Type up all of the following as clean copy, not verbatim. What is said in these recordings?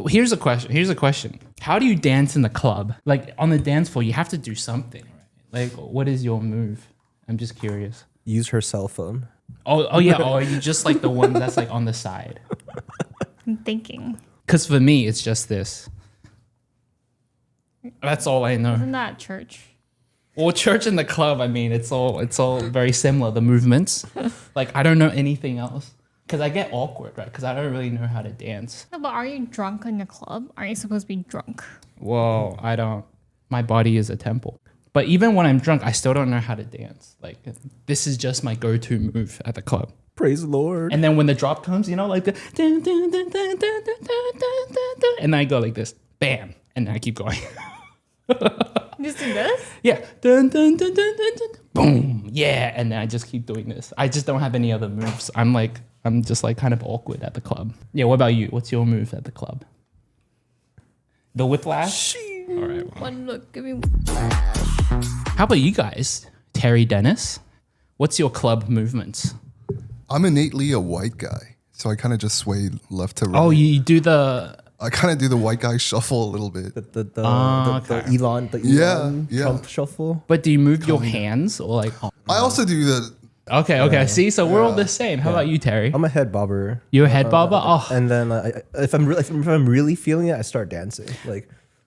Here's a question. How do you dance in the club? Like on the dance floor, you have to do something, right? Like, what is your move? I'm just curious. Use her cell phone. Oh yeah. Oh, are you just like the one that's like on the side? I'm thinking. Because for me, it's just this. That's all I know. Isn't that church? Well, church and the club, I mean, it's all very similar, the movements. Like, I don't know anything else. Because I get awkward, right? Because I don't really know how to dance. No, but are you drunk in the club? Are you supposed to be drunk? Whoa, I don't. My body is a temple. But even when I'm drunk, I still don't know how to dance. Like, this is just my go-to move at the club. Praise the Lord. And then when the drop comes, you know, like the... And I go like this. Bam. And then I keep going. You just do this? Yeah. Dun, dun, dun, dun, dun, dun. Boom. Yeah. And then I just keep doing this. I just don't have any other moves. I'm just like kind of awkward at the club. Yeah. What about you? What's your move at the club? The whiplash? All right. Well. One look. Give me. How about you guys? Terry Dennis? What's your club movements? I'm innately a white guy. So I kind of just sway left to right. Oh, you do the... I kind of do the white guy shuffle a little bit. The okay. Elon Trump shuffle. But do you move your hands or like... I also do the... Okay. See, so we're all the same. How about you, Terry? I'm a head bobber. You're a head bobber? Oh. And then if I'm really feeling it, I start dancing.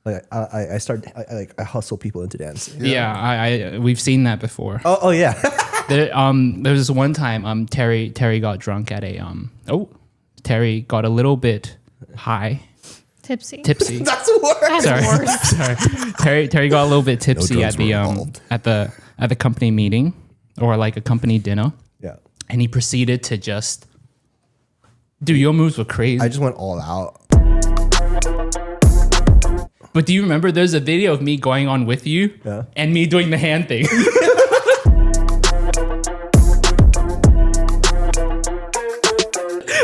I hustle people into dancing. Yeah, we've seen that before. Oh yeah. There was one time Terry got drunk at a Terry got a little bit high. Tipsy. That's worse. Sorry. Terry got a little bit tipsy at the at the company meeting or like a company dinner. Yeah. And he proceeded to just your moves were crazy. I just went all out. But do you remember there's a video of me going on with you and me doing the hand thing?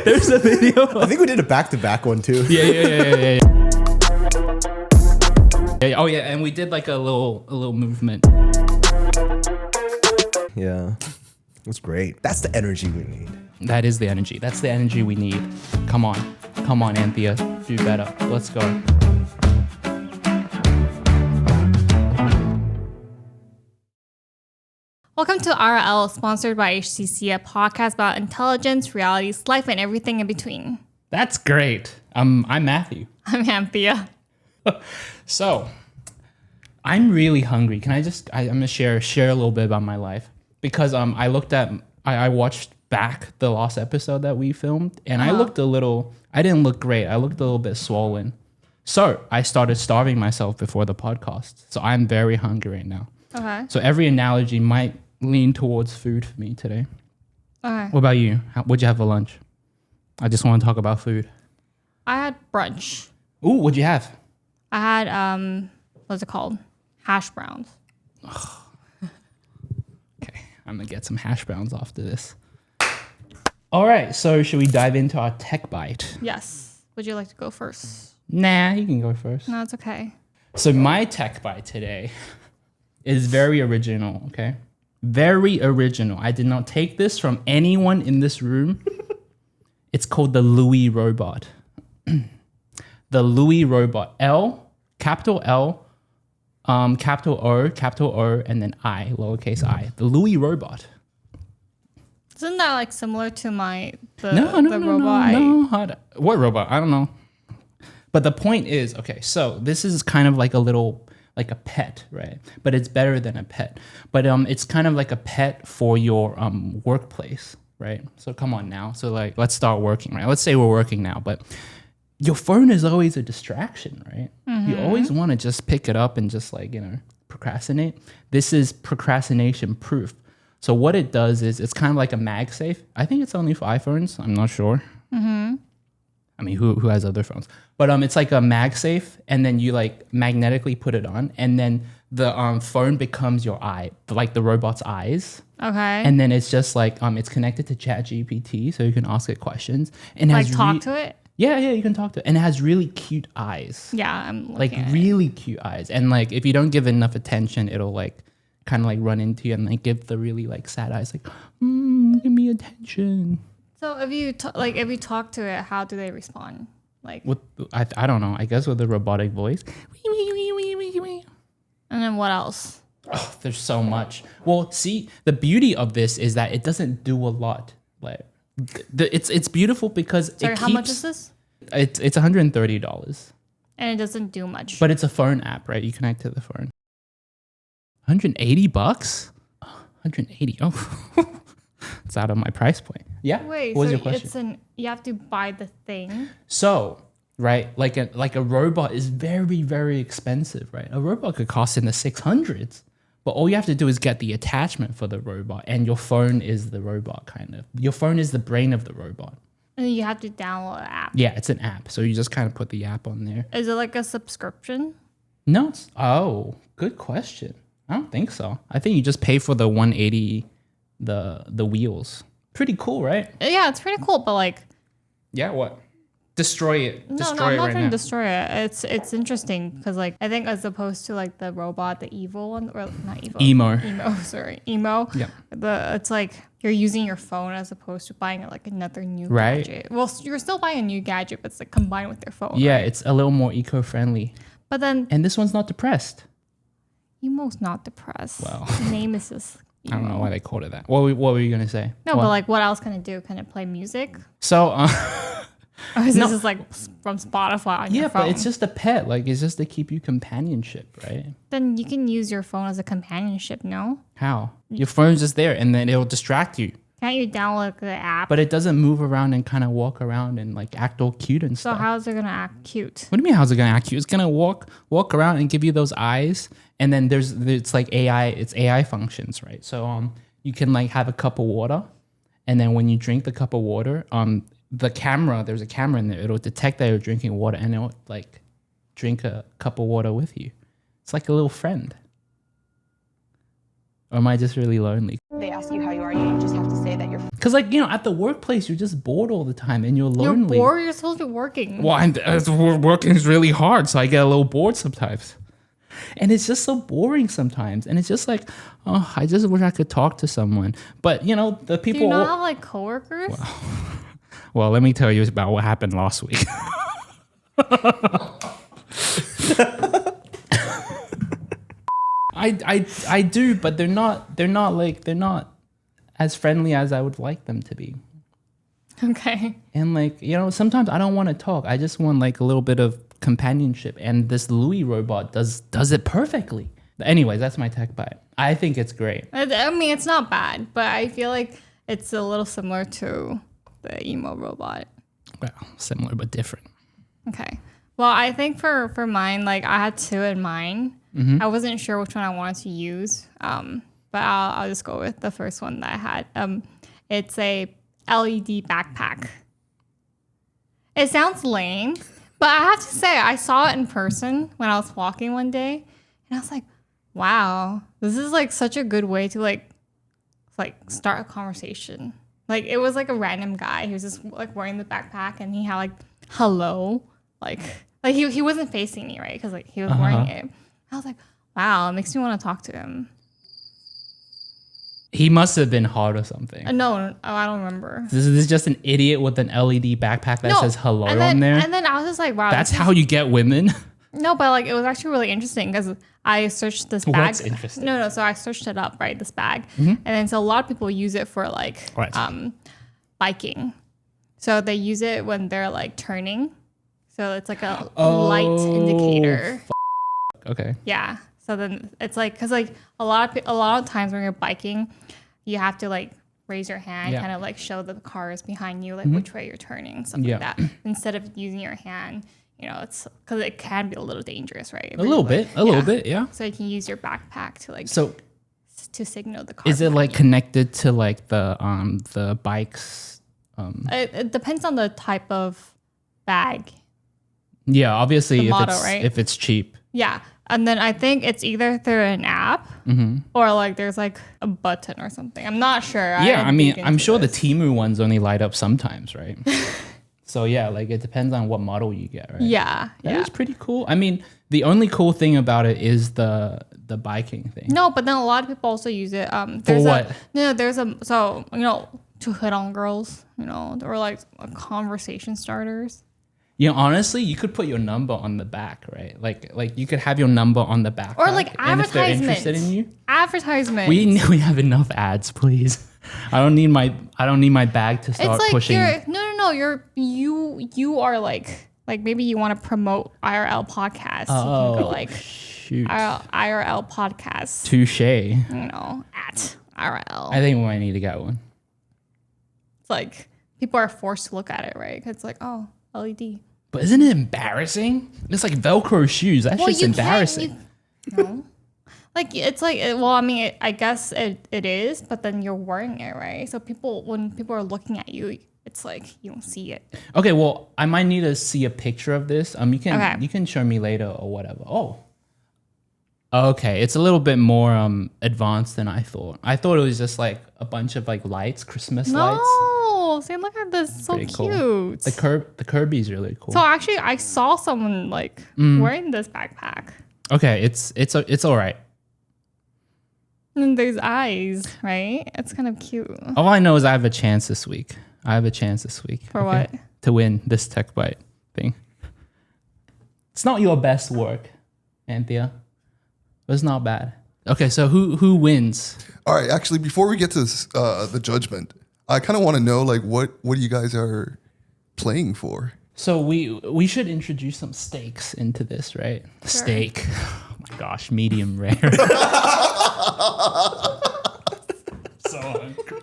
There's a video. I think we did a back-to-back one too. Yeah. Oh yeah, and we did like a little movement. Yeah. It was great. That's the energy we need. That is the energy. That's the energy we need. Come on, Anthea. Do better. Let's go. Welcome to IRL, sponsored by HCC, a podcast about intelligence, realities, life, and everything in between. That's great. I'm Matthew. I'm Anthea. So, I'm really hungry. Can I'm gonna share a little bit about my life because I watched back the last episode that we filmed and I didn't look great. I looked a little bit swollen. So I started starving myself before the podcast. So I'm very hungry right now. Okay. So every analogy might lean towards food for me today. Okay. What about you? What'd you have for lunch? I just want to talk about food. I had brunch. Ooh, what'd you have? I had, what's it called? Hash browns. Okay, I'm gonna get some hash browns after this. All right, so should we dive into our tech bite? Yes. Would you like to go first? Nah, you can go first. No, it's okay. So my tech bite today is very original, okay? Very original. I did not take this from anyone in this room. It's called the LOOI Robot. The LOOI Robot. Capital L, capital O, and then I, lowercase I. The LOOI Robot. Isn't that like similar to the robot? robot? What robot? I don't know. But the point is, okay, so this is kind of like like a pet, right? But it's better than a pet. But it's kind of like a pet for your workplace, right? So come on now. So like, let's start working, right? Let's say we're working now, but your phone is always a distraction, right? Mm-hmm. You always want to just pick it up and just like, procrastinate. This is procrastination proof. So what it does is it's kind of like a MagSafe. I think it's only for iPhones. I'm not sure. Mm-hmm. I mean, who has other phones? But it's like a MagSafe, and then you like magnetically put it on, and then the phone becomes your eye, like the robot's eyes. Okay. And then it's just like it's connected to ChatGPT, so you can ask it questions. And like talk to it? Yeah, you can talk to it. And it has really cute eyes. Yeah, I'm looking like at really cute eyes. And like if you don't give it enough attention, it'll like kind of like run into you and like give the really like sad eyes, like, give me attention. So if you talk to it, how do they respond? Like, I don't know. I guess with the robotic voice. and then what else? Oh, there's so much. Well, see, the beauty of this is that it doesn't do a lot. Like, it's beautiful because Sorry, how much is this? It's $130, And it doesn't do much. but it's a phone app, right? You connect to the phone. $180? 180. Oh, it's out of my price point. Yeah. Wait, what was so your question? you have to buy the thing. So, right, like a robot is very, very expensive, right? A robot could cost in the 600s, but all you have to do is get the attachment for the robot, and your phone is the robot, kind of. Your phone is the brain of the robot. And you have to download an app. Yeah, it's an app, so you just kind of put the app on there. Is it like a subscription? No, oh, good question. I don't think so. I think you just pay for the 180, the wheels. Pretty cool, right? Yeah, it's pretty cool, but like, Yeah, what? Destroy it. no, Destroy I'm it not right trying now. to destroy it. It's interesting because like I think as opposed to like the robot, the evil one, or not evil, emo. Yeah. It's like you're using your phone as opposed to buying like another new Right. gadget. Well, you're still buying a new gadget, but it's like combined with your phone. Yeah, right? it's a little more eco-friendly. But then And this one's not depressed. emo's not depressed. Well. The name is just. I don't know emo. why they called it that. What were you going to say? No, What? but like, what else can it do? Can it play music? So, Or is No. this just like from Spotify on your yeah, phone? but it's just a pet. Like, it's just to keep you companionship, right? Then you can use your phone as a companionship, no? How? Your phone's just there, and then it'll distract you. Can't you download the app? But it doesn't move around and kind of walk around and like act all cute and So stuff. how is it gonna act cute? What do you mean? How's it gonna act cute? It's gonna walk around and give you those eyes, and then it's like AI. It's AI functions, right? So you can like have a cup of water, and then when you drink the cup of water, there's a camera in there. It'll detect that you're drinking water, and it'll like drink a cup of water with you. It's like a little friend. Or am I just really lonely? They ask you how you are, you just have to say that you're Because like at the workplace, you're just bored all the time, and you're lonely. You're bored. You're supposed to be working. Well, working is really hard, so I get a little bored sometimes. And it's just so boring sometimes. And it's just like, oh, I just wish I could talk to someone. But, the Do people... you not have like coworkers? Well, let me tell you about what happened last week. I do, but they're not as friendly as I would like them to be. Okay. And like, sometimes I don't want to talk. I just want like a little bit of companionship. And this LOOI robot does it perfectly. Anyways, that's my tech bite. I think it's great. I mean, it's not bad, but I feel like it's a little similar to the emo robot. Well, similar but different. Okay. Well, I think for mine, like I had two in mind. I wasn't sure which one I wanted to use, but I'll just go with the first one that I had. It's a LED backpack. It sounds lame, but I have to say I saw it in person when I was walking one day, and I was like, "Wow, this is like such a good way to like start a conversation." Like it was like a random guy. He was just like wearing the backpack, and he had like hello, like he wasn't facing me, right? Because like he was wearing it. I was like, wow, it makes me want to talk to him. He must have been hot or something. No, I don't remember. This is just an idiot with an LED backpack that says hello on there. And then I was just like, wow. That's how you get women. No, but like it was actually really interesting because I searched this bag. What's interesting? No. So I searched it up, right? This bag, and then so a lot of people use it for like Right. biking. So they use it when they're like turning. So it's like a light indicator. Okay. Yeah. So then it's like, cause like a lot of times when you're biking, you have to like raise your hand, Yeah. kind of like show the cars behind you, like which way you're turning, stuff Yeah. like that. Instead of using your hand, it's cause it can be a little dangerous, right? A little bit, yeah. So you can use your backpack to like So to signal the car. is it behind like you. connected to like the bikes? It depends on the type of bag. Yeah, obviously The if model, it's right? if it's cheap. Yeah. And then I think it's either through an app or like there's like a button or something. I'm not sure. Yeah, I mean, I'm sure the the Temu ones only light up sometimes, right? So yeah, like it depends on what model you get, right? Yeah. That Yeah. is pretty cool. I mean, the only cool thing about it is the biking thing. No, but then a lot of people also use it. There's what? so to hit on girls, or like conversation starters. You know, honestly, you could put your number on the back, right? Like you could have your number on the back. Or like and if they're advertisement. interested in you, Advertisement. we have enough ads, please. I don't need my bag to start It's like pushing. you are like maybe you want to promote IRL podcast. You can go like Shoot. IRL podcast. Touche. You know, at IRL. I think we might need to get one. It's like people are forced to look at it, right? 'Cause it's like, oh, LED. But isn't it embarrassing? It's like Velcro shoes. That's just embarrassing. No. Like it's like well, I mean, I guess it is, but then you're wearing it, right? So when people are looking at you, it's like you don't see it. Okay, well, I might need to see a picture of this. You Okay. can show me later or whatever. Oh. Okay, it's a little bit more advanced than I thought. I thought it was just like a bunch of like lights, Christmas lights. No, see, look at this, so Pretty cute. cool. The Kirby's really cool. So actually, I saw someone like wearing this backpack. Okay, it's all right. And there's eyes, right? It's kind of cute. All I know is I have a chance this week. For what? To win this Tech Byte thing. It's not your best work, Anthea, but it's not bad. Okay, so who wins? All right, actually, before we get to the judgment, I kind of want to know like what you guys are playing for. So we should introduce some steaks into this, right? Steak. Oh my gosh, medium rare. So hungry.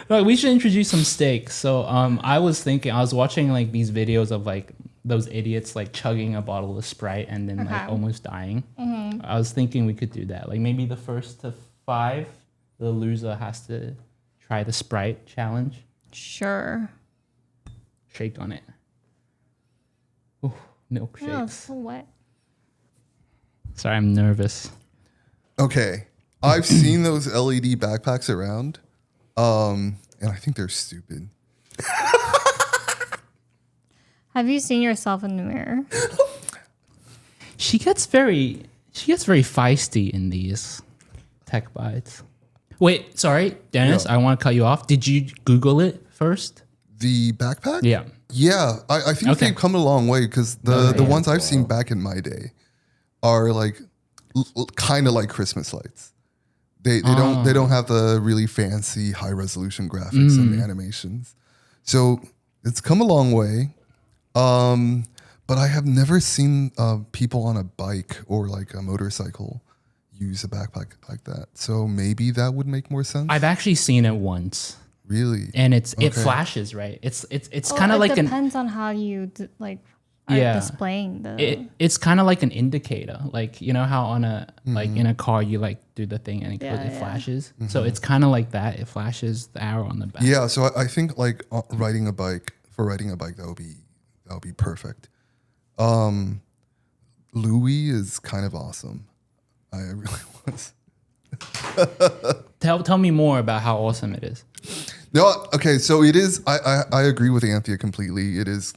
Like, we should introduce some steaks. So I was watching like these videos of like those idiots like chugging a bottle of Sprite and then like almost dying. I was thinking we could do that. Like maybe the first to 5, the loser has to try the Sprite challenge. Sure. Shake on it. Ooh, milkshakes. Oh, so wet. Sorry, I'm nervous. Okay, I've seen those LED backpacks around, and I think they're stupid. Have you seen yourself in the mirror? She gets very feisty in these Tech Bytes. Wait, sorry, Dennis, Yeah. I want to cut you off. Did you Google it first? The backpack? Yeah. Yeah, I think Okay. they've come a long way because the ones I've seen back in my day are like kind of like Christmas lights. They don't have the really fancy high resolution graphics and animations. So it's come a long way. But I have never seen people on a bike or like a motorcycle use a backpack like that. So maybe that would make more sense. I've actually seen it once, Really? and it flashes, right? It's kind of like it depends on how you are displaying the. it's kind of like an indicator, like you know how on a like in a car you like do the thing and it flashes. So it's kind of like that. It flashes the arrow on the back. Yeah. So I think like riding a bike that would be perfect. LOOI is kind of awesome. I really was. Tell me more about how awesome it is. No, okay, so it is. I agree with Anthea completely. It is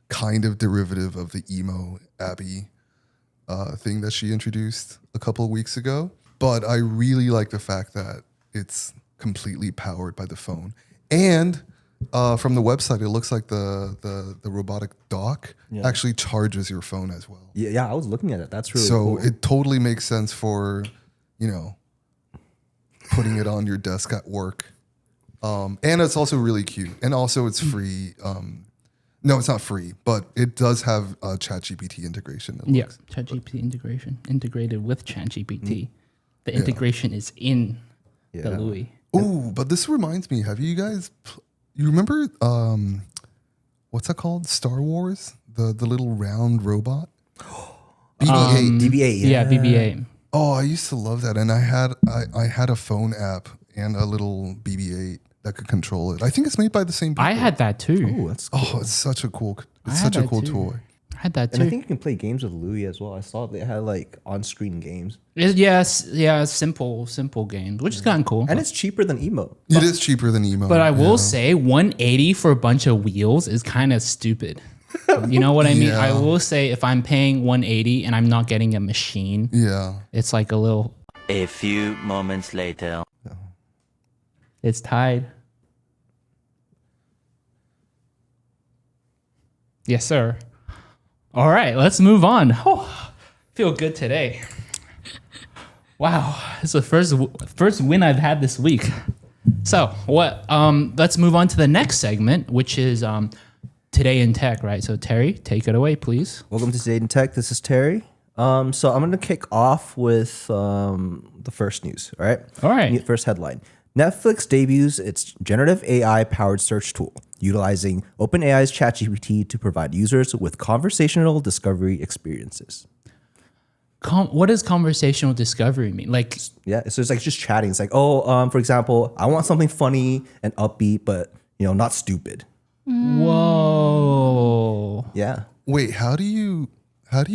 kind of derivative of the 𝐂𝐤𝐤𝐸 thing that she introduced a couple of weeks ago. But I really like the fact that it's completely powered by the phone. And from the website, it looks like the robotic dock actually charges your phone as well. Yeah, I was looking at it. That's really So cool. it totally makes sense for, putting it on your desk at work. And it's also really cute. And also it's free. No, it's not free, but it does have ChatGPT integration. Yeah, ChatGPT integration integrated with ChatGPT. The integration is in the LOOI. Oh, but this reminds me. Have you guys? You remember what's that called? Star Wars, the little round robot. BB-8. DBA. Yeah, BB-8. Oh, I used to love that, and I had a phone app and a little BB-8 that could control it. I think it's made by the same people. I had that too. Oh, that's cool. Oh, it's such a cool that too. toy. I had that too. And I think you can play games with LOOI as well. I saw they had like on-screen games. Simple games, which is kind of cool. And it's cheaper than emo. It is cheaper than emo. But I will say 180 for a bunch of wheels is kind of stupid. You know what I mean? Yeah. I will say if I'm paying 180 and I'm not getting a machine, Yeah. it's like a little. A few moments later. It's tied. Yes, sir. All right, let's move on. Oh, feel good today. Wow, it's the first win I've had this week. So what? Let's move on to the next segment, which is Today in Tech, right? So Terry, take it away, please. Welcome to Today in Tech. This is Terry. So I'm going to kick off with the first news. All right. All right. First headline: Netflix debuts its generative AI-powered search tool, utilizing OpenAI's ChatGPT to provide users with conversational discovery experiences. What does conversational discovery mean? Like, Yeah, so it's like just chatting. It's like, for example, I want something funny and upbeat, but not stupid. whoa. Yeah. Wait, how do you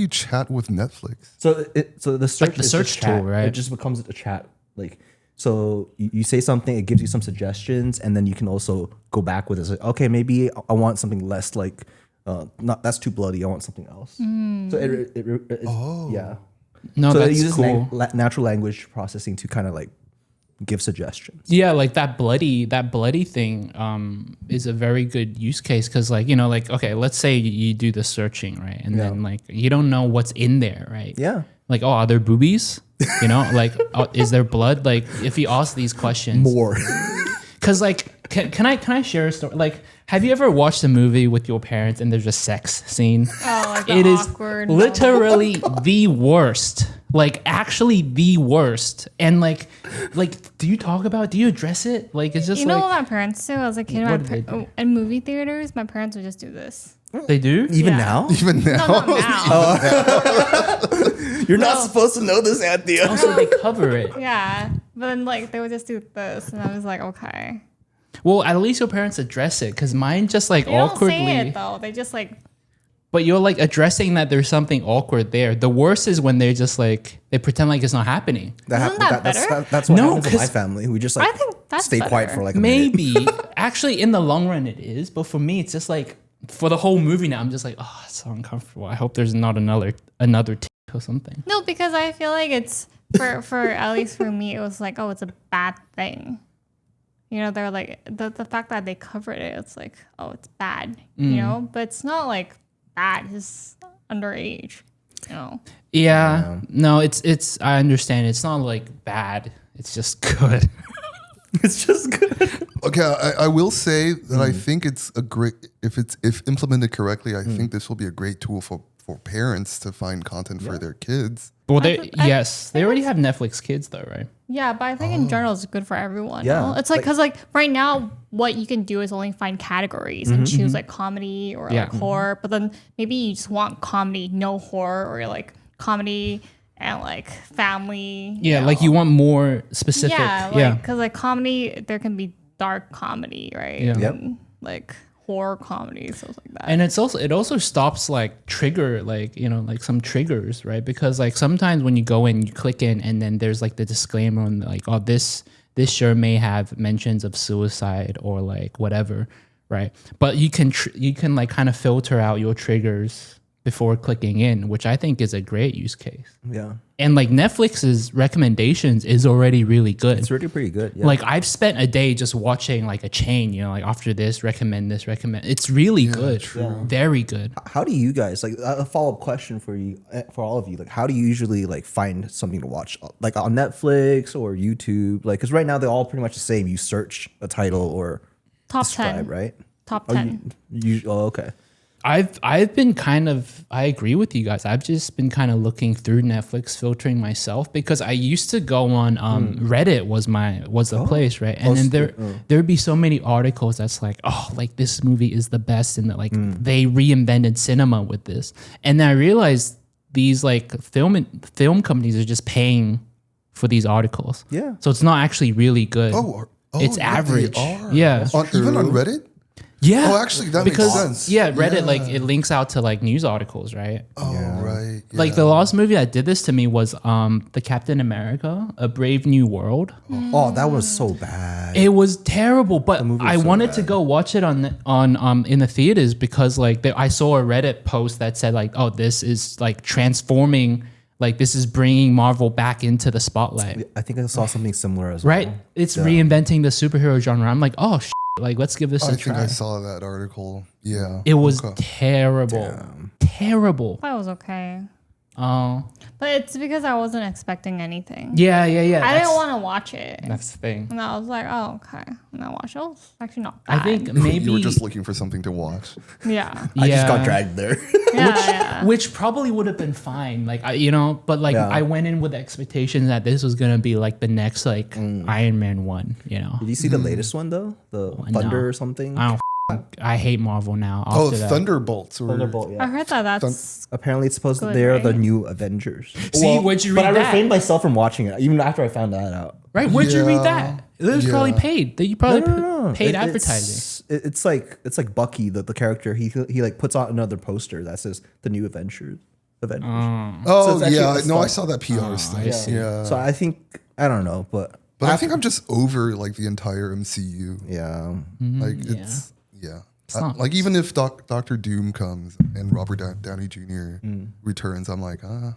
chat with Netflix? So the search Like the is search just chat. tool, right? It just becomes a chat. Like, so you say something, it gives you some suggestions, and then you can also go back with it. It's like, okay, maybe I want something less like, not that's too bloody. I want something else. So yeah. No, So it that's uses cool. natural language processing to kind of like give suggestions. Yeah, like that bloody thing is a very good use case because okay, let's say you do the searching, right? And then like you don't know what's in there, right? Yeah. Like, are there boobies? Like, is there blood? Like, if you ask these questions, More. because like, can I share a story? Like, have you ever watched a movie with your parents and there's a sex scene? Oh, like It the is awkward literally the worst. Like, actually the worst. And like, do you talk about it? Do you address it? Like, it's just You know like, what my parents do? As a kid, What did they do? in movie theaters, my parents would just do this. they do? Even Yeah. now? Even now, No, not now. You're not supposed to know this, Anthea. Also, they cover it. Yeah, but then like they would just do this, and I was like, okay. Well, at least your parents address it, because mine just like They don't awkwardly. say it though. They just like But you're like addressing that there's something awkward there. The worst is when they're just like they pretend like it's not happening. Isn't that better? That's what No, happens in my 'cause family. We just like I think that's stay quiet better. for like a minute. Maybe actually in the long run it is, but for me it's just like for the whole movie now I'm just like, oh, it's so uncomfortable. I hope there's not another tick or something. no, because I feel like it's for at least for me, it was like, oh, it's a bad thing. They're like the fact that they covered it, it's like, oh, it's bad, but it's not like bad. It's underage, Yeah. No, it's I understand. It's not like bad. It's just good. It's just good. okay, I will say that I think it's a great if implemented correctly. I think this will be a great tool for parents to find content for their kids. Well, I they already have Netflix Kids though, right? Yeah, but I think in general it's good for everyone. Yeah. no? It's like because like right now what you can do is only find categories and choose like comedy or like horror, but then maybe you just want comedy, no horror, or like comedy and like family. Yeah, like you want more specific. Yeah, because like comedy, there can be dark comedy, right? Yeah. Yep. And, like horror comedy, stuff like that. And it also stops like trigger like some triggers, right? Because like sometimes when you go in, you click in, and then there's like the disclaimer on like, oh, this sure may have mentions of suicide or like whatever, right? But you can like kind of filter out your triggers before clicking in, which I think is a great use case. Yeah. And like Netflix's recommendations is already really good. It's really pretty good. Yeah. Like I've spent a day just watching like a chain, like after this, recommend. It's really good. Very good. How do you guys like a follow-up question for you, for all of you? Like, how do you usually like find something to watch, like on Netflix or YouTube? Like, because right now they're all pretty much the same. You search a title or Top subscribe, 10. right? Top Oh, 10. Okay. I've been I agree with you guys. I've just been kind of looking through Netflix, filtering myself, because I used to go on Reddit was the place, right? And then there'd be so many articles that's like, oh, like this movie is the best, and like they reinvented cinema with this. And then I realized these like film companies are just paying for these articles. Yeah. So it's not actually really good. It's They average. are. Yeah. Even on Reddit. Yeah. Oh, actually, that makes sense. Yeah, Reddit like it links out to like news articles, right? Oh, right. Like the last movie that did this to me was the Captain America: A Brave New World. Oh, that was so bad. It was terrible, but movie was I so wanted to go watch it on in the theaters because like I saw a Reddit post that said like, oh, this is like transforming, like this is bringing Marvel back into the spotlight. I think I saw something similar as well. Right? It's reinventing the superhero genre. I'm like, oh, Like, let's give this I a think try. I saw that article. Yeah. It was Okay. terrible. Terrible. That was okay. Oh. But it's because I wasn't expecting anything. Yeah. I That's- didn't want to watch it. That's the thing. And I was like, oh, okay. And I watched it. It was actually not I bad. think maybe You were just looking for something to watch. Yeah. I just got dragged there. Yeah. Which probably would have been fine, like but like Yeah. I went in with the expectation that this was gonna be like the next like Iron Man 1, you know. Did you see the latest one though? The Thunder or something? I hate Marvel now. Oh, after that. Thunderbolts. Thunderbolt. I Yeah. heard that's Apparently, it's supposed to Good, they're the right? new Avengers. See, where'd you But read I that? refrained myself from watching it even after I found that out. Right? Where'd you read Yeah. that? It was probably paid. You probably paid advertising. It's like Bucky, the character. He like puts out another poster that says the new Avengers. Oh, it's actually yeah. a No, I stunt. saw that PR stuff. I see. Yeah. So I think I don't know, but But I think I'm just over like the entire MCU. yeah. Like it's not- like even if Doctor Doom comes and Robert Downey Jr. returns, I'm like, not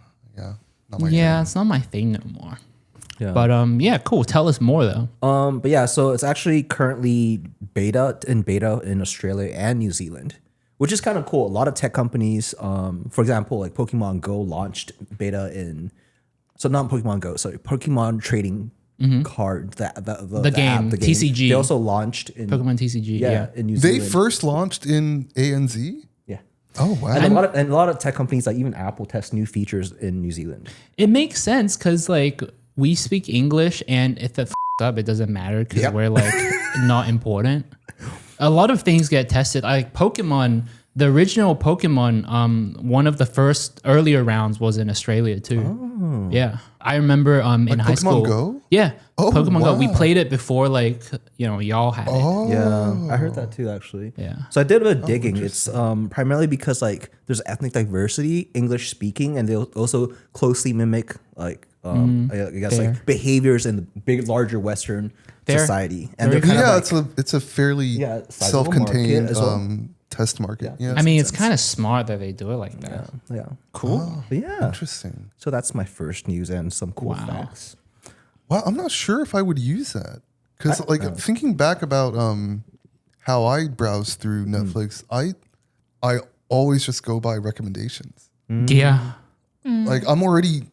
my thing. It's not my thing no more. Yeah. But yeah, cool. Tell us more though. But yeah, so it's actually currently beta in Australia and New Zealand, which is kind of cool. A lot of tech companies, for example, like Pokemon Go launched beta not Pokemon Go, sorry, Pokemon trading card, the game, TCG. They also launched in Pokemon TCG. Yeah. in New They Zealand. first launched in ANZ. Yeah. Oh wow. And a lot of tech companies, like even Apple, test new features in New Zealand. It makes sense because like we speak English, and if it up, it doesn't matter because we're like not important. A lot of things get tested. Like Pokemon, the original Pokemon, one of the first earlier rounds was in Australia too. Yeah, I remember in high Pokemon school. Go? Yeah, Oh, Pokemon Go. We wow. played it before, like y'all had it. Yeah, I heard that too, actually. Yeah. So I did a bit of digging. It's primarily because like there's ethnic diversity, English speaking, and they also closely mimic like I guess Fair. like behaviors in the larger Western Fair. society, and Very they're kind of like, it's a fairly sizable self-contained market as well. test market. Yeah. I mean, it's kind of smart that they do it like that. yeah, Cool. but yeah. interesting. So that's my first news and some cool facts. Well, I'm not sure if I would use that because, like, thinking back about how I browse through Netflix, I always just go by recommendations. Yeah. Like, I'm already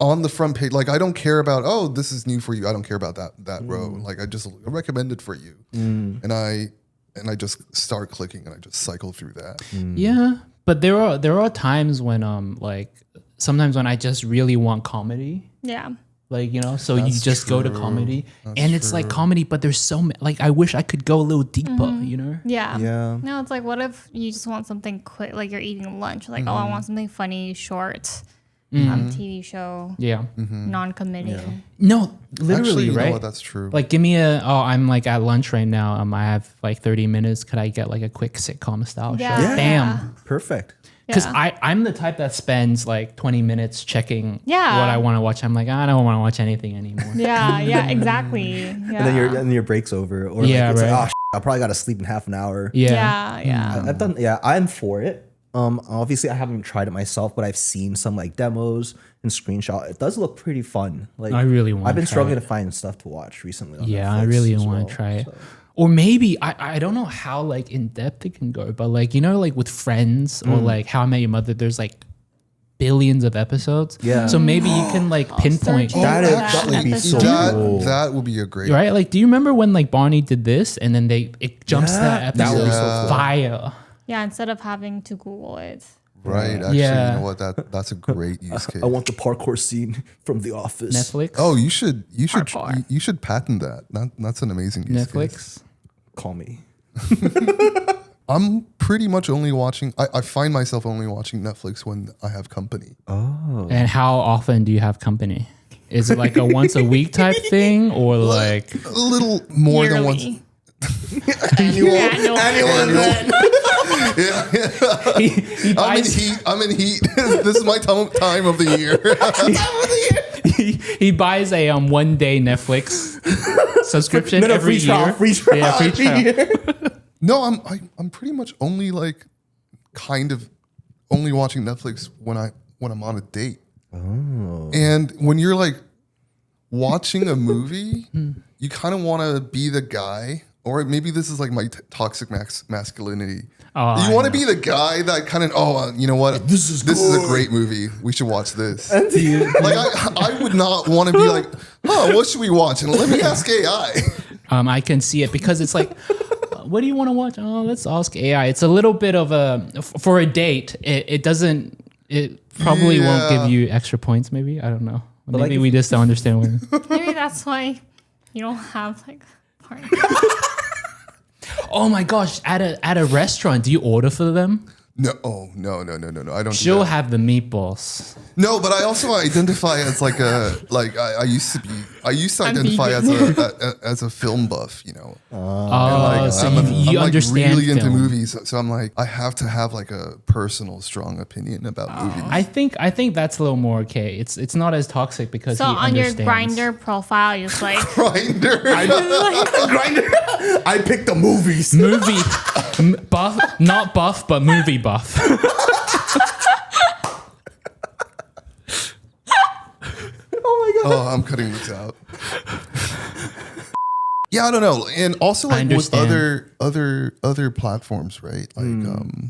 on the front page. Like, I don't care about this is new for you. I don't care about that row. Like, I just recommend it for you, and I just start clicking and I just cycle through that. Yeah, but there are times when like sometimes when I just really want comedy, yeah. like so you That's just go to true. comedy, and it's like comedy, but there's so many. Like I wish I could go a little deeper, Yeah. Yeah. No, it's like, what if you just want something quick, like you're eating lunch, like, oh, I want something funny, short, TV show, Yeah. non-committing. No, literally, Actually, you know right? what? That's true. Like, give me I'm like at lunch right now. I have like 30 minutes. Could I get like a quick sitcom style Yeah. show? Yeah. Bam. Perfect. Because Yeah. I'm the type that spends like 20 minutes checking Yeah. what I want to watch. I'm like, I don't want to watch anything anymore. Yeah, exactly. Yeah. And then your break's over, or Yeah, like it's right. like, I probably got to sleep in half an hour. Yeah. I've done. Yeah, I'm for it. Obviously, I haven't tried it myself, but I've seen some like demos and screenshots. It does look pretty fun. Like I really wanna I've been try struggling it. to find stuff to watch recently. On Yeah, I Netflix really as want well, to try it. so. Or maybe I don't know how like in depth it can go, but like like with Friends or like How I Met Your Mother, there's like billions of episodes. Yeah. So maybe you can like pinpoint, searching That for is- that would be so that, cool. that would be a great. right? Like, do you remember when like Barney did this and then it jumps Yeah, that that episode? would be so cool. Fire. Yeah, instead of having to Google it. Right. Actually, Yeah. you know what? That's a great use case. I want the parkour scene from The Office. Netflix. Oh, you should Hardcore. you should patent that. That's an amazing use case. Netflix. Call me. I'm pretty much only watching. I find myself only watching Netflix when I have company. And how often do you have company? Is it like a once a week type thing or like A little more than once. Yearly. he I'm in buys, heat. I'm in heat. This is my time of the year. he buys a 1 day Netflix subscription No, no, every free trial, year. free trial Yeah, free every trial. No, I'm pretty much only like kind of only watching Netflix when I'm on a date. Oh. And when you're like watching a movie, you kind of want to be the guy or maybe this is like my toxic masculinity. Oh, You I want to know. be the guy that kind of, you know what? This is a great movie. We should watch this. Like I would not want to be like, what should we watch? And let me ask AI. I can see it because it's like, what do you want to watch? Oh, let's ask AI. It's a little bit of for a date. It probably won't give you extra points. Maybe I don't know. Maybe we just don't understand women. Maybe that's why you don't have like partners. Oh my gosh! At a restaurant, do you order for them? No, no. I don't. She'll do that. have the meatballs. No, but I also identify as like I used to identify vegan. as a film buff, you know. So I'm you like understand really into film. movies, so I'm like I have to have like a personal, strong opinion about movies. I think that's a little more okay. It's not as toxic because So he on your understands. Grindr profile, you're like, Grinder. Grinder. I picked the movies. movie buff, not buff, but movie buff. Oh, I'm cutting this out. Yeah, I don't know. And also like with understand. other platforms, right?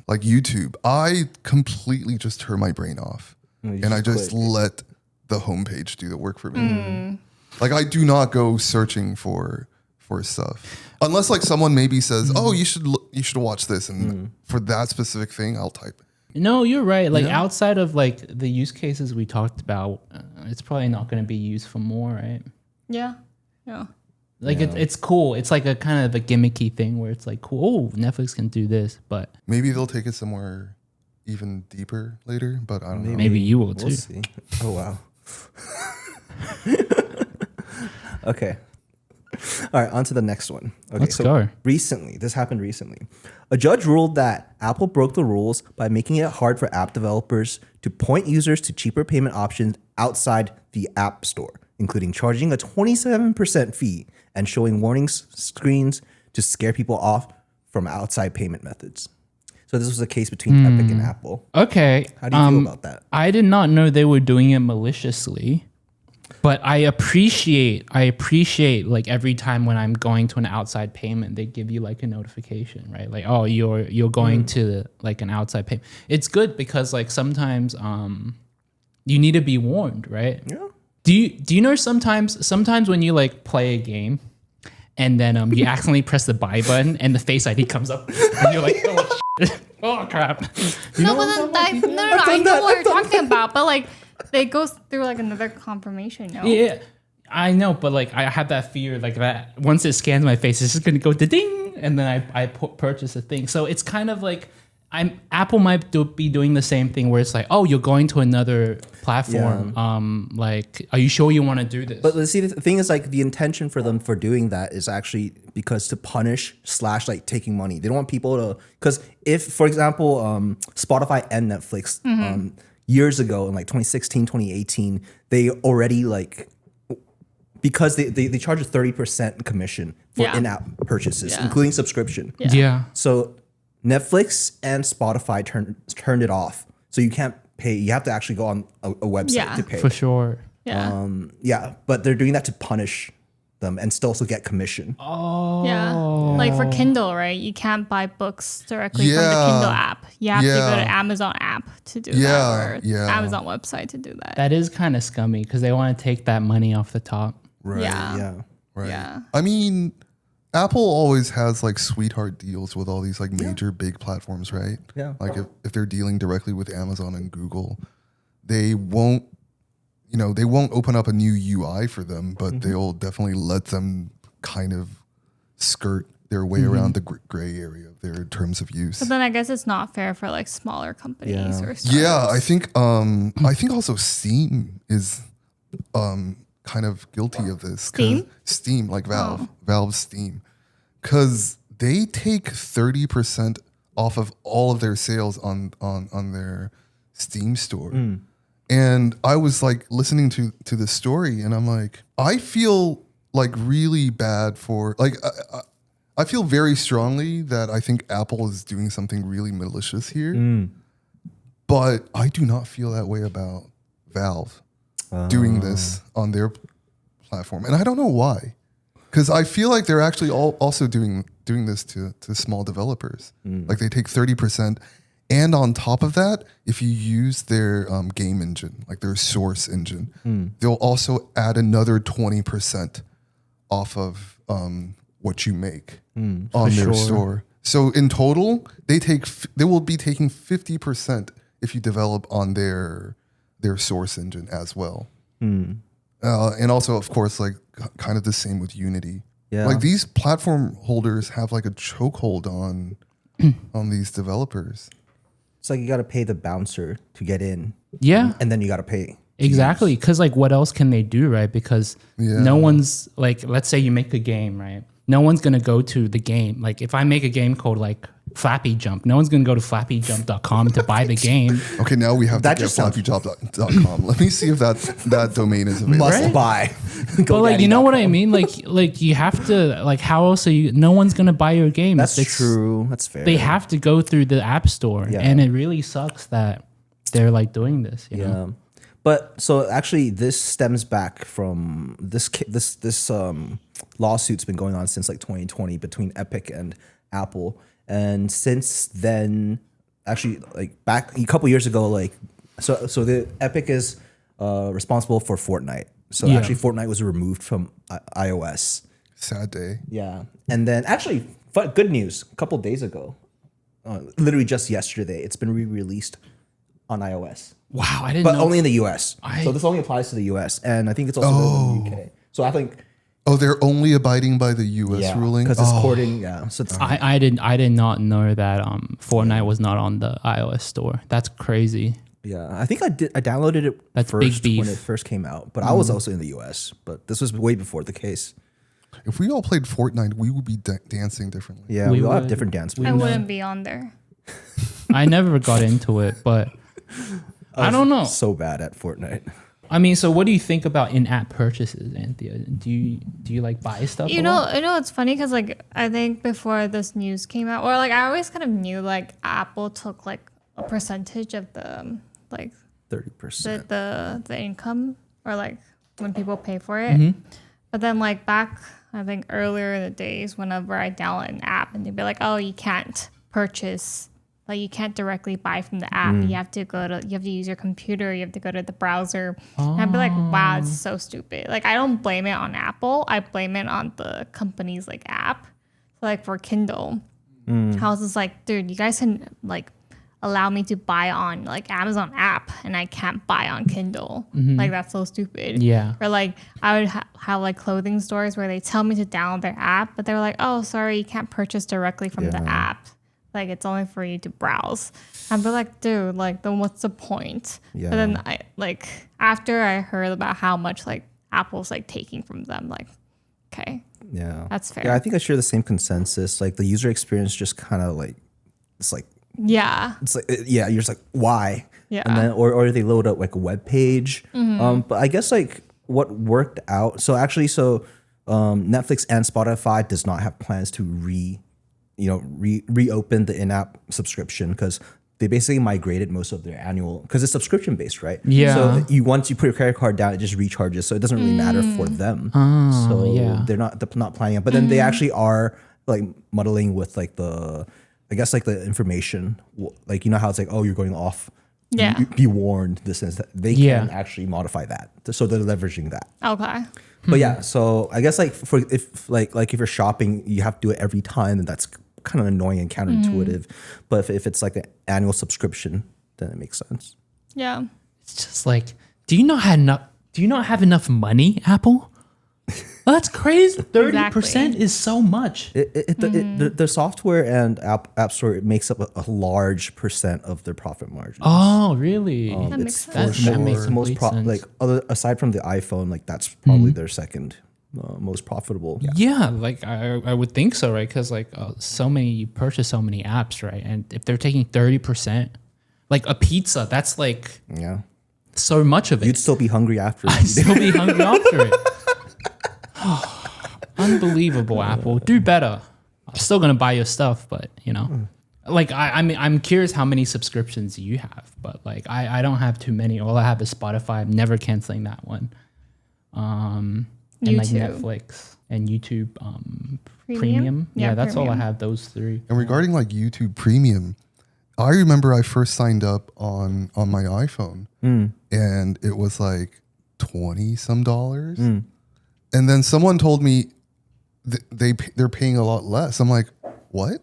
Like YouTube, I completely just turn my brain off. And I just let the homepage do the work for me. Like I do not go searching for stuff. Unless like someone maybe says, "Oh, you should watch this." And for that specific thing, I'll type it. No, you're right. Like outside of like the use cases we talked about, it's probably not going to be used for more, right? yeah. Like it's cool. It's like a kind of a gimmicky thing where it's like, cool. Oh, Netflix can do this, but Maybe they'll take it somewhere even deeper later, but I don't know. maybe you will too. We'll see. Oh wow. Okay. All right, on to the next one. Okay, Let's go. This happened recently. A judge ruled that Apple broke the rules by making it hard for app developers to point users to cheaper payment options outside the App Store, including charging a 27% fee and showing warning screens to scare people off from outside payment methods. So this was a case between Epic and Apple. Okay. How do you feel about that? I did not know they were doing it maliciously, but I appreciate like every time when I'm going to an outside payment, they give you like a notification, right? Like, oh, you're going to like an outside payment. It's good because like sometimes you need to be warned, right? Yeah. Do you know sometimes when you like play a game and then you accidentally press the buy button and the Face ID comes up and you're like, oh shit. Oh crap. No, I know what you're talking about, but like it goes through like another confirmation. No. Yeah, I know, but like I have that fear like that once it scans my face, it's just gonna go ding, and then I purchase a thing. So it's kind of like Apple might be doing the same thing where it's like, oh, you're going to another platform. Like, are you sure you want to do this? But let's see, the thing is like the intention for them for doing that is actually because to punish / like taking money. They don't want people to, because if, for example, Spotify and Netflix years ago in like 2016, 2018, they already like, because they charge a 30% commission for in-app purchases, including subscription. Yeah. So Netflix and Spotify turned it off. So you can't pay. You have to actually go on a website to pay. For sure. Yeah. But they're doing that to punish them and still also get commission. Yeah. Like for Kindle, right? You can't buy books directly from the Kindle app. You have to go to Amazon app to do that, or Amazon website to do that. That is kind of scummy because they want to take that money off the top. Right. Yeah. Right. Yeah. I mean, Apple always has like sweetheart deals with all these like major big platforms, right? Yeah. Like if they're dealing directly with Amazon and Google, they won't open up a new UI for them, but they'll definitely let them kind of skirt their way around the gray area of their terms of use. But then I guess it's not fair for like smaller companies or startups. Yeah, I think also Steam is kind of guilty of this. Steam, like Valve's Steam, because they take 30% off of all of their sales on their Steam store. And I was like listening to the story, and I'm like, I feel like really bad for like I feel very strongly that I think Apple is doing something really malicious here, but I do not feel that way about Valve doing this on their platform, and I don't know why. Because I feel like they're actually also doing this to small developers. Like they take 30%, and on top of that, if you use their game engine, like their source engine, they'll also add another 20% off of what you make on their store. So in total, they will be taking 50% if you develop on their source engine as well. And also, of course, like kind of the same with Unity. Yeah. Like these platform holders have like a chokehold on these developers. It's like you got to pay the bouncer to get in. Yeah. And then you got to pay. Exactly. Because like what else can they do, right? Because no one's like, let's say you make a game, right? No one's going to go to the game. Like if I make a game called like Flappy Jump, no one's going to go to flappyjump.com to buy the game. Okay, now we have That to get just sounds- flappyjump.com. Let me see if that domain is available. Must buy. But like, you know what I mean? Like you have to, like, how else are you, no one's going to buy your game. That's It's- true. That's fair. They have to go through the app store. Yeah. And it really sucks that they're like doing this, you know? But so actually, this stems back from this lawsuit's been going on since like 2020 between Epic and Apple, and since then, actually, like back a couple years ago, like so the Epic is responsible for Fortnite. So actually, Fortnite was removed from iOS. Sad day. Yeah, and then actually, good news. A couple days ago, literally just yesterday, it's been re-released on iOS. Wow, I didn't But know. only in the US. So this only applies to the US. And I think it's also in the UK. So I think Oh, they're only abiding by the U.S. ruling? because it's courting. Yeah. So it's, I did not know that Fortnite was not on the iOS store. That's crazy. yeah. I think I downloaded it That's first big beef. when it first came out. But I was also in the US. But this was way before the case. If we all played Fortnite, we would be dancing differently. Yeah. We We all have would- different dance I moves. wouldn't be on there. I never got into it, but I don't know. So bad at Fortnite. I mean, so what do you think about in-app purchases, Anthea? Do you like buy stuff? You a know, lot? it's funny because like I think before this news came out, or like I always kind of knew like Apple took like a percentage of the like 30%. the income, or like when people pay for it. But then like back, I think earlier in the days, whenever I download an app and they'd be like, oh, you can't purchase, like you can't directly buy from the app. You have to use your computer. You have to go to the browser. And I'd be like, wow, it's so stupid. Like I don't blame it on Apple. I blame it on the company's like app. So like for Kindle, I was just like, dude, you guys can like allow me to buy on like Amazon app and I can't buy on Kindle. Like that's so stupid. Yeah. Or like I would have like clothing stores where they tell me to download their app, but they're like, oh, sorry, you can't purchase directly from the app. Like it's only for you to browse. I'd be like, dude, like then what's the point? Yeah. But then I like after I heard about how much like Apple's like taking from them, like, okay, Yeah. that's fair. Yeah. I think I share the same consensus. Like the user experience just kind of like, it's like, yeah. yeah, you're just like, why? Yeah. And then, or they load up like a web page. But I guess like what worked out. So actually, Netflix and Spotify does not have plans to reopen the in-app subscription because they basically migrated most of their annual, because it's subscription based, right? Yeah. So once you put your credit card down, it just recharges. So it doesn't really matter for them. So yeah. they're not planning it. But then they actually are like muddling with like the information, like you know how it's like, oh, you're going off. Yeah. Be warned. This is that they Yeah. can actually modify that. So they're leveraging that. Okay. But yeah, so I guess like if you're shopping, you have to do it every time, and that's kind of annoying and counterintuitive. But if it's like an annual subscription, then it makes sense. Yeah. It's just like, do you not have enough money, Apple? Well, that's crazy. 30% is so much. The software and app store, it makes up a large percent of their profit margin. Oh, really? That makes It's sense. That makes the most complete sense. like aside from the iPhone, like that's probably their second most profitable. Yeah, like I would think so, right? Because like you purchase so many apps, right? And if they're taking 30%, like a pizza, that's like Yeah. so much of it. You'd still be hungry after. I'd still be hungry after it. Unbelievable, Apple. Do better. I'm still gonna buy your stuff, but you know, like I mean, I'm curious how many subscriptions you have, but like I don't have too many. All I have is Spotify. I'm never canceling that one. And like YouTube. Netflix. and YouTube Premium. Yeah, that's all I Premium. have. Those three. And regarding like YouTube Premium, I remember I first signed up on my iPhone, and it was like $20 some. And then someone told me they're paying a lot less. I'm like, what?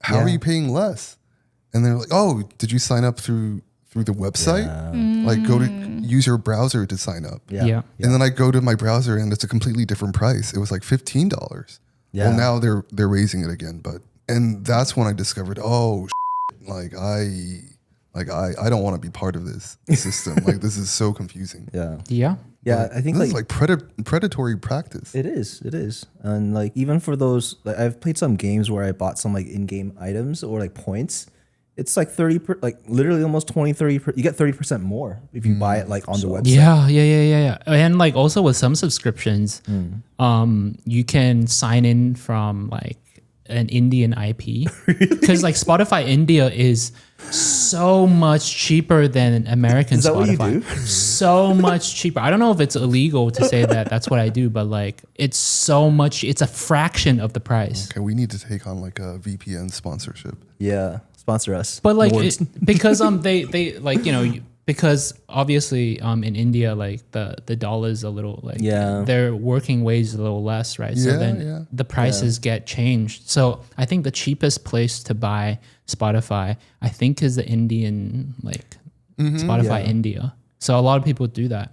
How are you paying less? And they're like, oh, did you sign up through the website? Like go to use your browser to sign up. Yeah. And then I go to my browser and it's a completely different price. It was like $15. Yeah. Well, now they're raising it again, and that's when I discovered, oh, like I don't want to be part of this system. Like this is so confusing. Yeah. Yeah, I think This like is like predatory practice. it is, and like even for those, like I've played some games where I bought some like in-game items or like points. It's like 30, like literally almost 20, 30. You get 30% more if you buy it like on the website. Yeah. And like also with some subscriptions, you can sign in from like an Indian IP because like Spotify India is so much cheaper than American Is that what Spotify. you do? So much cheaper. I don't know if it's illegal to say that. That's what I do, but like it's so much. It's a fraction of the price. Okay, we need to take on like a VPN sponsorship. Yeah, sponsor us. But like Awards. because they like because obviously in India like the dollar's a little like their working wage is a little less, right? So then the prices get changed. So I think the cheapest place to buy Spotify I think is the Indian like Spotify India. So a lot of people do that.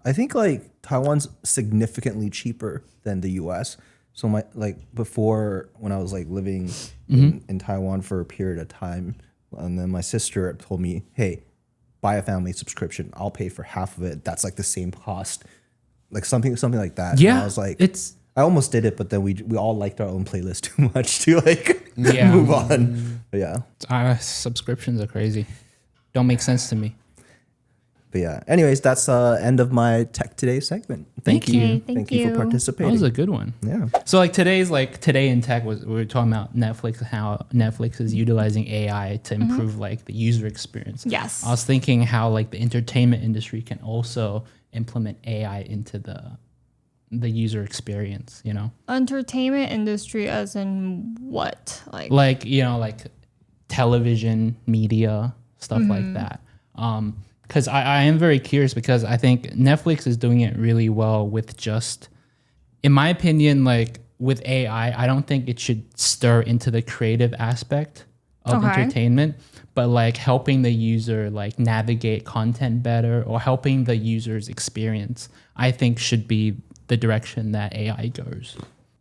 I think like Taiwan's significantly cheaper than the US. So my like before when I was like living in Taiwan for a period of time, and then my sister told me, hey, buy a family subscription. I'll pay for half of it. That's like the same cost. Like something like that. Yeah. And I was like, it's I almost did it, but then we all liked our own playlist too much to like Yeah. move on. But yeah. Subscriptions are crazy. Don't make sense to me. But yeah. Anyways, that's end of my Tech Today segment. Thank Thank you. you. Thank for you. That participating. was a good one. Yeah. So like today in tech we were talking about Netflix, how Netflix is utilizing AI to improve like the user experience. Yes. I was thinking how like the entertainment industry can also implement AI into the user experience, Entertainment industry as in what? Like like television, media, stuff like that. Because I am very curious because I think Netflix is doing it really well with just, in my opinion, like with AI, I don't think it should stir into the creative aspect of entertainment, but like helping the user like navigate content better or helping the user's experience, I think should be the direction that AI goes.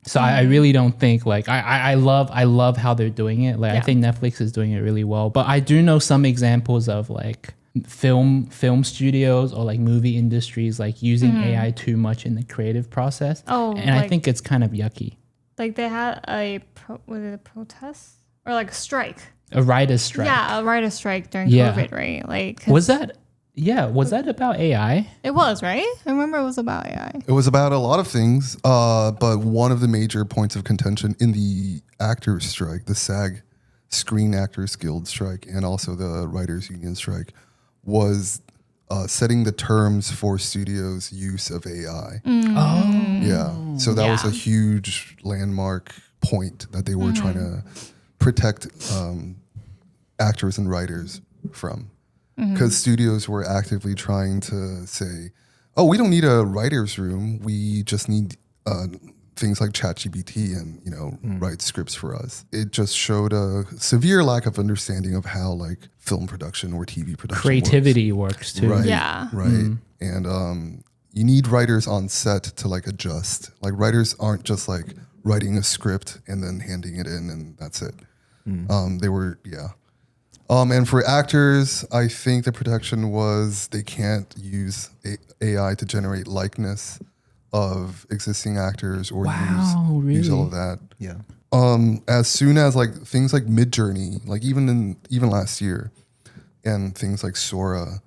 So I really don't think like I love how they're doing it. Like I think Netflix is doing it really well, but I do know some examples of like film studios or like movie industries like using AI too much in the creative process. And I think it's kind of yucky. Like they had was it a protest or like a strike? A writer's strike. Yeah, a writer's strike during Yeah. COVID, right? Like Was that about AI? it was, right? I remember it was about AI. It was about a lot of things, but one of the major points of contention in the actors' strike, the SAG, Screen Actors Guild strike, and also the Writers Union strike, was setting the terms for studios' use of AI. Oh. Yeah. So that was a huge landmark point that they were trying to protect actors and writers from. Because studios were actively trying to say, oh, we don't need a writer's room. We just need things like ChatGPT and, write scripts for us. It just showed a severe lack of understanding of how like film production or TV production Creativity works too. Right. Yeah. Right. And you need writers on set to like adjust. Like writers aren't just like writing a script and then handing it in and that's it. They were, and for actors, I think the protection was they can't use AI to generate likeness of existing actors or use all of that. Yeah. As soon as like things like Midjourney, like even last year, and things like Sora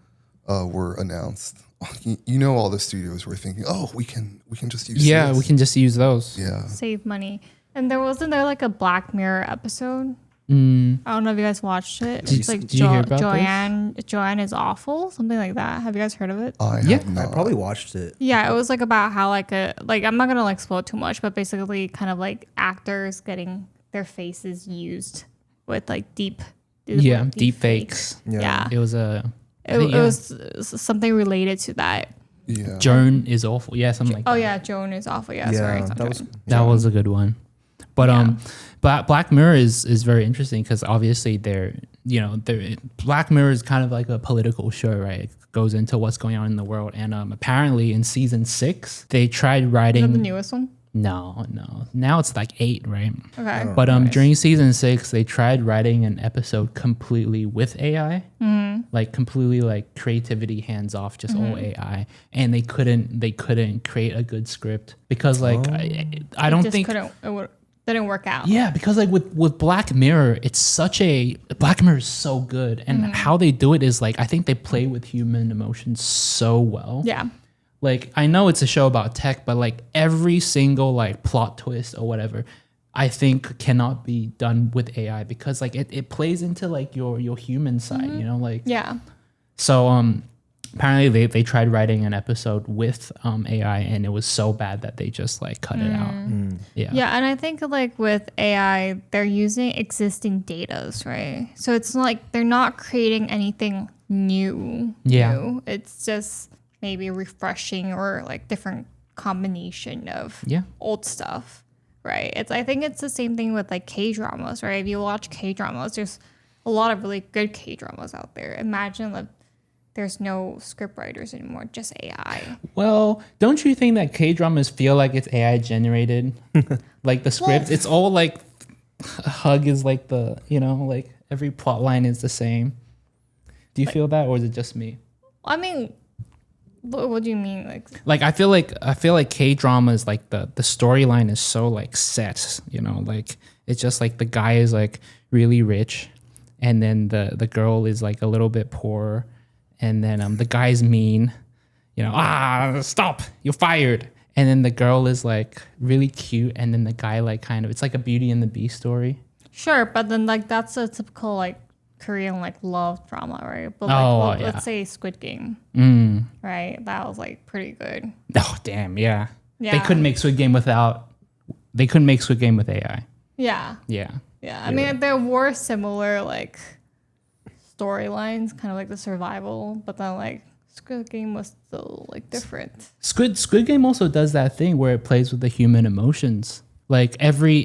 were announced, all the studios were thinking, oh, we can just use Yeah, this. we can just use those. Yeah. Save money. And wasn't there like a Black Mirror episode I don't know if you guys watched it. It's like did you hear about Joanne is awful, something like that. Have you guys heard of it? I Yeah. have not. I probably watched it. Yeah, it was like about how like I'm not gonna like spoil too much, but basically kind of like actors getting their faces used with like deep fakes. Yeah. It was It was something related to that. Yeah. Joan is awful. Yeah, something like Oh that. yeah, Joan is awful. Yeah, Yeah, sorry. That was a good one. But Black Mirror is very interesting because obviously Black Mirror is kind of like a political show, right? It goes into what's going on in the world, and apparently in season 6 they tried writing. Is that the newest one? No. Now it's like 8, right? Okay. But during season 6 they tried writing an episode completely with AI, like completely like creativity hands off, just all AI, and they couldn't create a good script because like I don't think didn't work out. Yeah, because like with Black Mirror, Black Mirror is so good, and how they do it is like I think they play with human emotions so well. Yeah. Like I know it's a show about tech, but like every single like plot twist or whatever, I think cannot be done with AI because like it plays into like your human side, you know, like Yeah. So apparently they tried writing an episode with AI and it was so bad that they just like cut it out. Yeah. Yeah, and I think like with AI, they're using existing datas, right? So it's not like they're not creating anything new. It's just maybe refreshing or like different combination of old stuff, right? I think it's the same thing with like K-dramas, right? If you watch K-dramas, there's a lot of really good K-dramas out there. Imagine like there's no script writers anymore, just AI. Well, don't you think that K-dramas feel like it's AI generated? Like the scripts, it's all like Hug is like the, you know, like every plot line is the same. Do you feel that, or is it just me? I mean, what do you mean? Like I feel like K-dramas, like the storyline is so like set, you know, like it's just like the guy is like really rich and then the girl is like a little bit poorer. And then the guy's mean, you know, stop, you're fired. And then the girl is like really cute. And then the guy like kind of, it's like a Beauty and the Beast story. Sure, but then like that's a typical like Korean like love drama, right? But like let's say Squid Game, right? That was like pretty good. Oh, damn, yeah. They couldn't make Squid Game with AI. Yeah. I mean, there were similar like storylines, kind of like the survival, but then like Squid Game was still like different. Squid Game also does that thing where it plays with the human emotions. Like every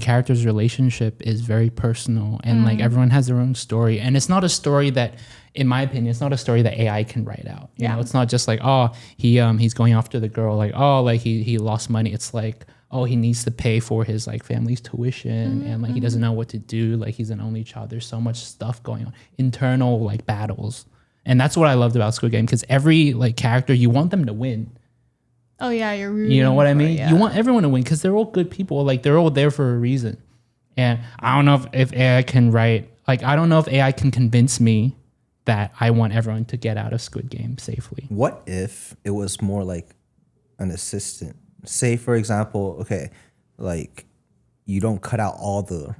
character's relationship is very personal, and like everyone has their own story. And it's not a story that, in my opinion, it's not a story that AI can write out. You know, it's not just like, he's going after the girl, like, like he lost money. It's like, he needs to pay for his like family's tuition, and like he doesn't know what to do. Like he's an only child. There's so much stuff going on, internal like battles, and that's what I loved about Squid Game, because every like character, you want them to win. Oh yeah, you know what I mean? You want everyone to win because they're all good people. Like they're all there for a reason. And I don't know if AI can write, like I don't know if AI can convince me that I want everyone to get out of Squid Game safely. What if it was more like an assistant? Say for example, okay, like you don't cut out all the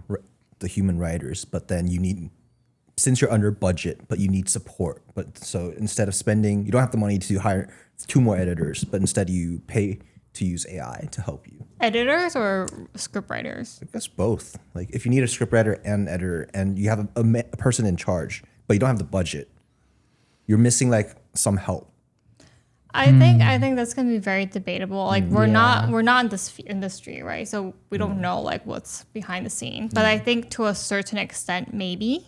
human writers, but then you need, since you're under budget, but you need support. But so instead of spending, you don't have the money to hire 2 more editors, but instead you pay to use AI to help you. Editors or script writers? I guess both. Like if you need a script writer and editor, and you have a person in charge, but you don't have the budget, you're missing like some help. I think that's gonna be very debatable. Like we're not in this industry, right? So we don't know like what's behind the scene. But I think to a certain extent, maybe,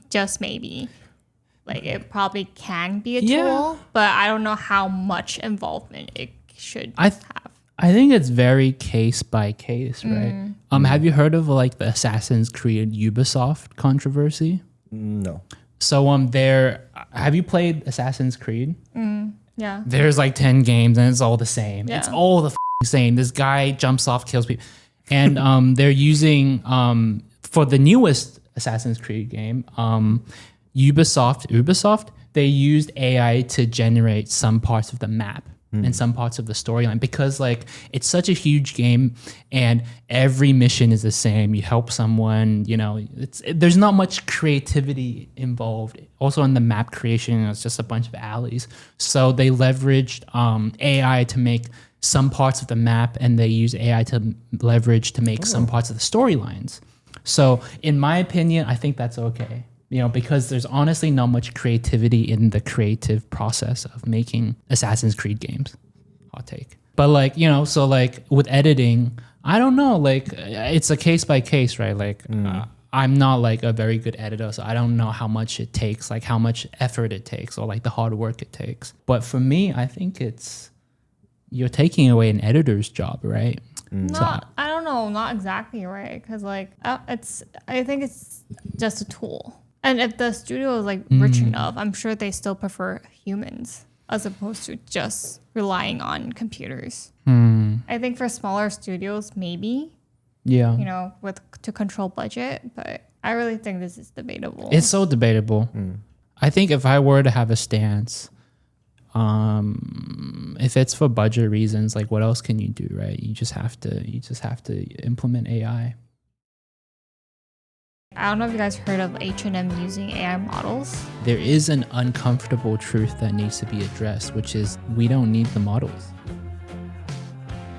just maybe, like it probably can be a tool. But I don't know how much involvement it should have. I think it's very case by case, right? Have you heard of like the Assassin's Creed Ubisoft controversy? No. So have you played Assassin's Creed? Yeah. There's like 10 games and it's all the same. Yeah. It's all the same. This guy jumps off, kills people. And they're using, for the newest Assassin's Creed game, Ubisoft, they used AI to generate some parts of the map. in some parts of the storyline, because like it's such a huge game and every mission is the same. You help someone, you know, there's not much creativity involved. Also in the map creation, it's just a bunch of alleys. So they leveraged AI to make some parts of the map, and they use AI to leverage to make some parts of the storylines. So in my opinion, I think that's okay. You know, because there's honestly not much creativity in the creative process of making Assassin's Creed games. Hot take. But like, you know, so like with editing, I don't know, like it's a case by case, right? Like I'm not like a very good editor, so I don't know how much it takes, like how much effort it takes or like the hard work it takes. But for me, I think you're taking away an editor's job, right? I don't know, not exactly right, because like I think it's just a tool. And if the studio is like rich enough, I'm sure they still prefer humans as opposed to just relying on computers. I think for smaller studios, maybe, you know, to control budget, but I really think this is debatable. It's so debatable. I think if I were to have a stance, if it's for budget reasons, like what else can you do, right? You just have to implement AI. I don't know if you guys heard of H&M using AI models. There is an uncomfortable truth that needs to be addressed, which is we don't need the models.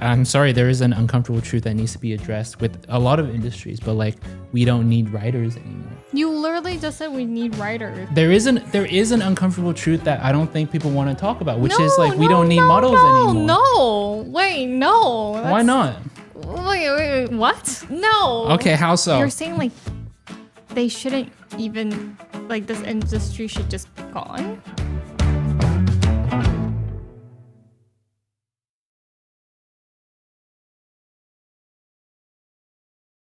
I'm sorry, there is an uncomfortable truth that needs to be addressed with a lot of industries, but like we don't need writers anymore. You literally just said we need writers. There is an uncomfortable truth that I don't think people want to talk about, which is like we don't need models anymore. No, wait, no. Why not? Wait, what? No. Okay, how so? You're saying like they shouldn't even, like this industry should just gone?